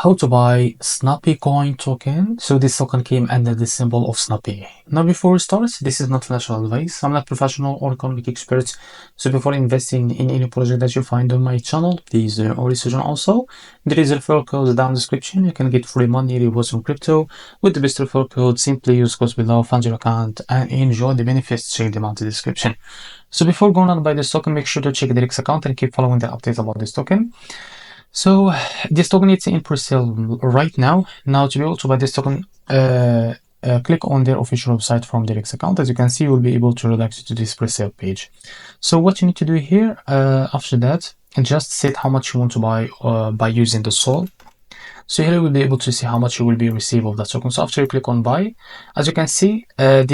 how to buy Snappy coin token. So this token came under the symbol of Snappy. Now before we start, this is not financial advice. I'm not professional or economic expert. So before investing in any project that you find on my channel, please do your research. And also, there is a referral code down in the description. You can get free money rewards from crypto with the best referral code. Simply use codes below, fund your account, and enjoy the benefits. Check them out in the description. So before going on to buy this token, make sure to check the REFERRAL account and keep following the updates about this token. So this token is in pre-sale right now. Now to be able to buy this token, click on their official website from the REFERRAL account. As you can see, you will be able to redirect you to this pre-sale page. So what you need to do here, after that, just set how much you want to buy by using the SOL. So here you will be able to see how much you will be receive of that token. So after you click on buy, as you can see, they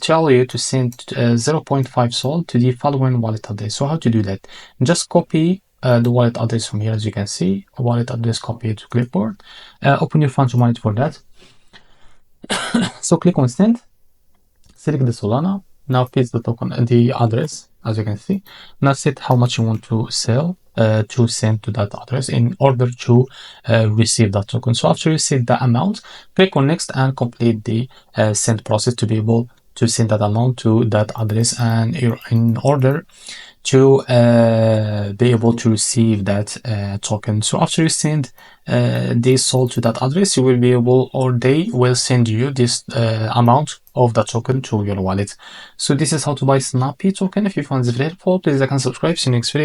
tell you to send 0.5 SOL to the following wallet address. So how to do that? Just copy the wallet address from here. As you can see, wallet address, copy it to clipboard. Open your Funds wallet for that. So click on send, select the Solana. Now paste the token and the address, as you can see. Now set how much you want to sell to send to that address in order to receive that token. So after you set the amount, click on next and complete the send process to be able to send that amount to that address, and in order to be able to receive that token. So after you send this SOL to that address, you will be able, or they will send you this amount of that token to your wallet. So this is how to buy Snappy token. If you found this very helpful, please like and subscribe. See you next video.